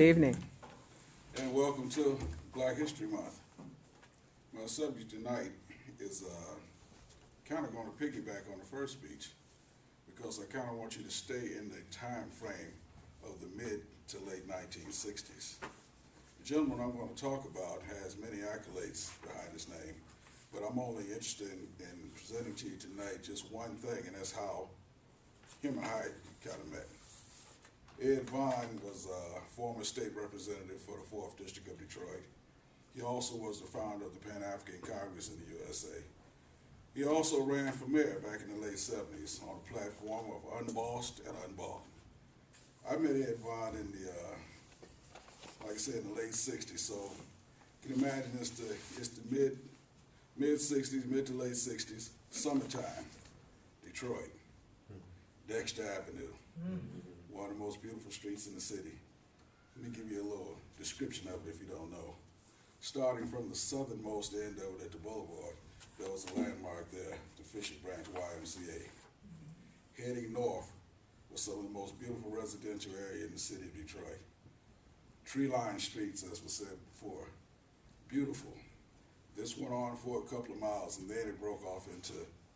evening. And welcome to Black History Month. My subject tonight is kind of going to piggyback on the first speech because I kind of want you to stay in the time frame of the mid to late 1960s. The gentleman I'm going to talk about has many accolades behind his name, but I'm only interested in presenting to you tonight just one thing, and that's how him and I kind of met. Ed Vaughn was a former state representative for the 4th District of Detroit. He also was the founder of the Pan-African Congress in the USA. He also ran for mayor back in the late 70s on a platform of unbossed and unbought. I met Ed Vaughn in the, like I said, in the late 60s, so you can imagine it's the mid 60s, mid to late 60s, summertime, Detroit, Dexter Avenue. One of the most beautiful streets in the city. Let me give you a little description of it if you don't know. Starting from the southernmost end of it at the boulevard, there was a landmark there, the Fisher Branch YMCA. Heading north was some of the most beautiful residential area in the city of Detroit. Tree-lined streets, as was said before, beautiful. This went on for a couple of miles and then it broke off into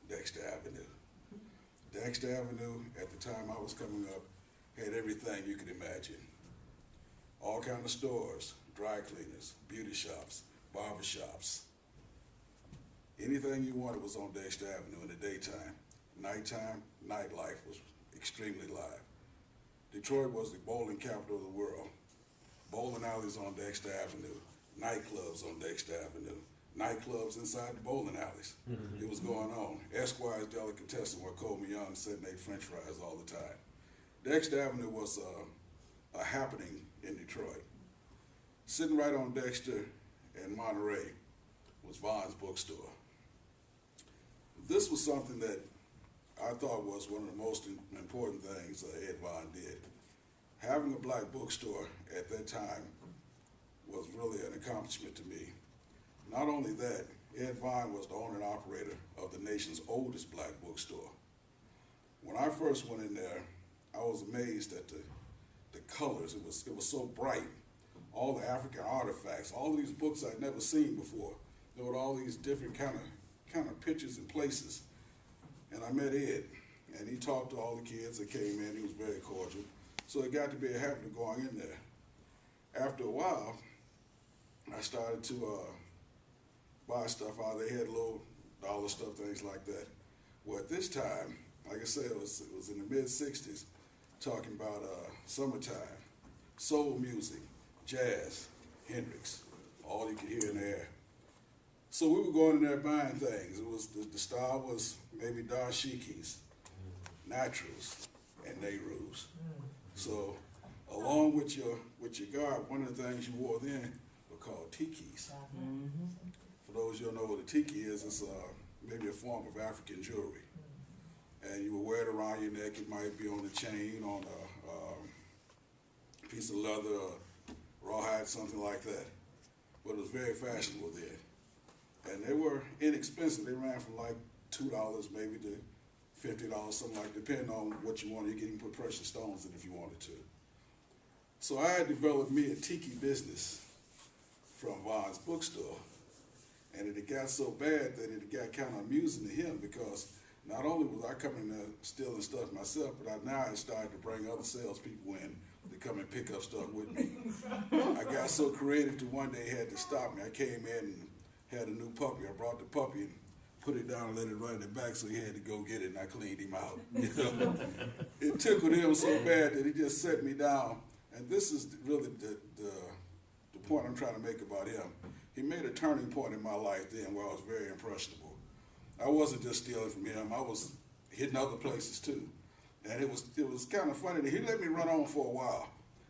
Dexter Avenue. Dexter Avenue, at the time I was coming up, had everything you could imagine. All kinds of stores, dry cleaners, beauty shops, barber shops. Anything you wanted was on Dexter Avenue in the daytime. Nighttime, nightlife was extremely live. Detroit was the bowling capital of the world. Bowling alleys on Dexter Avenue, nightclubs on Dexter Avenue, nightclubs inside the bowling alleys. It was going on. Esquire's Delicatessen, where Coleman Young said and ate French fries all the time. Dexter Avenue was a happening in Detroit. Sitting right on Dexter and Monterey was Vaughn's bookstore. This was something that I thought was one of the most important things Ed Vaughn did. Having a black bookstore at that time was really an accomplishment to me. Not only that, Ed Vaughn was the owner and operator of the nation's oldest black bookstore. When I first went in there, I was amazed at the colors. It was so bright. All the African artifacts, all of these books I'd never seen before. There were all these different kind of pictures and places. And I met Ed, and he talked to all the kids that came in. He was very cordial. So it got to be a habit of going in there. After a while, I started to buy stuff out. They had little dollar stuff, things like that. Well, at this time, like I said, it was in the mid-60s, talking about summertime, soul music, jazz, Hendrix, all you could hear in the air. So we were going in there buying things. It was the style was maybe dashikis, naturals, and Nehrus. So along with your garb, one of the things you wore then were called tikis. For those you don't know what a tiki is, it's maybe a form of African jewelry. And you would wear it around your neck. It might be on a chain, on a piece of leather, rawhide, something like that. But it was very fashionable then. And they were inexpensive. They ran from like $2 maybe to $50, something like that, depending on what you wanted. You can put precious stones in if you wanted to. So I had developed me a tiki business from Vaughn's bookstore. And it got so bad that it got kind of amusing to him because not only was I coming there stealing stuff myself, but I started to bring other salespeople in to come and pick up stuff with me. I got so creative to one day he had to stop me. I came in and had a new puppy. I brought the puppy and put it down and let it run in the back, so he had to go get it, and I cleaned him out. You know? It tickled him so bad that he just set me down. And this is really the point I'm trying to make about him. He made a turning point in my life then where I was very impressionable. I wasn't just stealing from him, I was hitting other places too. And it was kind of funny that he let me run on for a while.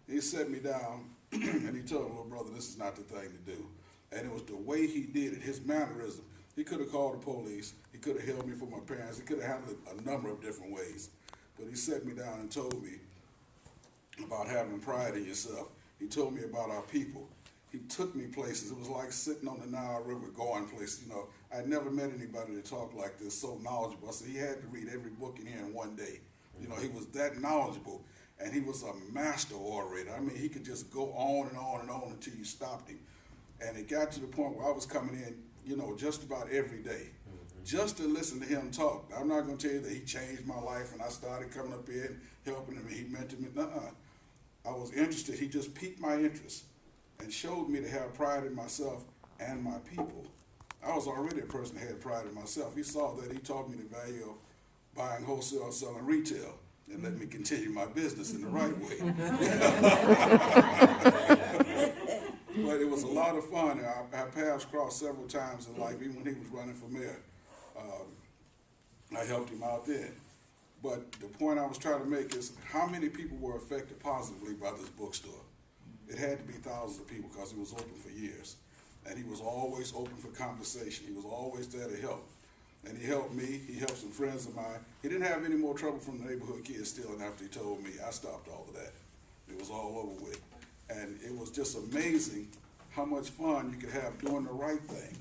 He set me down and he told me, "Little brother, this is not the thing to do." And it was the way he did it, his mannerism. He could have called the police, he could have held me for my parents, he could have handled it a number of different ways. But he set me down and told me about having pride in yourself. He told me about our people. He took me places. It was like sitting on the Nile River going places. You know, I'd never met anybody that talked like this, so knowledgeable. I said he had to read every book in here in one day. You know, he was that knowledgeable. and he was a master orator. I mean, he could just go on and on and on until you stopped him. And it got to the point where I was coming in, you know, just about every day, just to listen to him talk. I'm not going to tell you that he changed my life and I started coming up here and helping him and he mentored me. I was interested. He just piqued my interest and showed me to have pride in myself and my people. I was already a person that had pride in myself. He saw that. He taught me the value of buying wholesale, selling retail, and let me continue my business in the right way. But it was a lot of fun. Our paths crossed several times in life, even when he was running for mayor. I helped him out then. But the point I was trying to make is how many people were affected positively by this bookstore? It had to be thousands of people because it was open for years. And he was always open for conversation. He was always there to help. And he helped me. He helped some friends of mine. He didn't have any more trouble from the neighborhood kids stealing after he told me. I stopped all of that. It was all over with. And it was just amazing how much fun you could have doing the right thing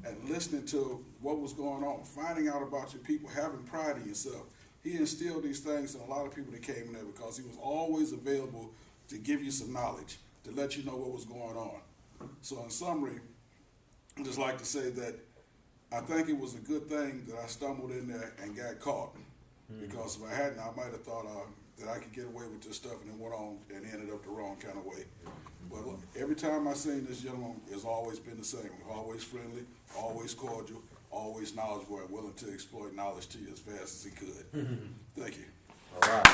and listening to what was going on, finding out about your people, having pride in yourself. He instilled these things in a lot of people that came in there because he was always available to give you some knowledge, to let you know what was going on. So in summary, I'd just like to say that I think it was a good thing that I stumbled in there and got caught, because if I hadn't, I might have thought that I could get away with this stuff and then went on and ended up the wrong kind of way. But look, every time I've seen this gentleman, it's always been the same. Always friendly, always cordial, always knowledgeable, and willing to exploit knowledge to you as fast as he could. Thank you. All right.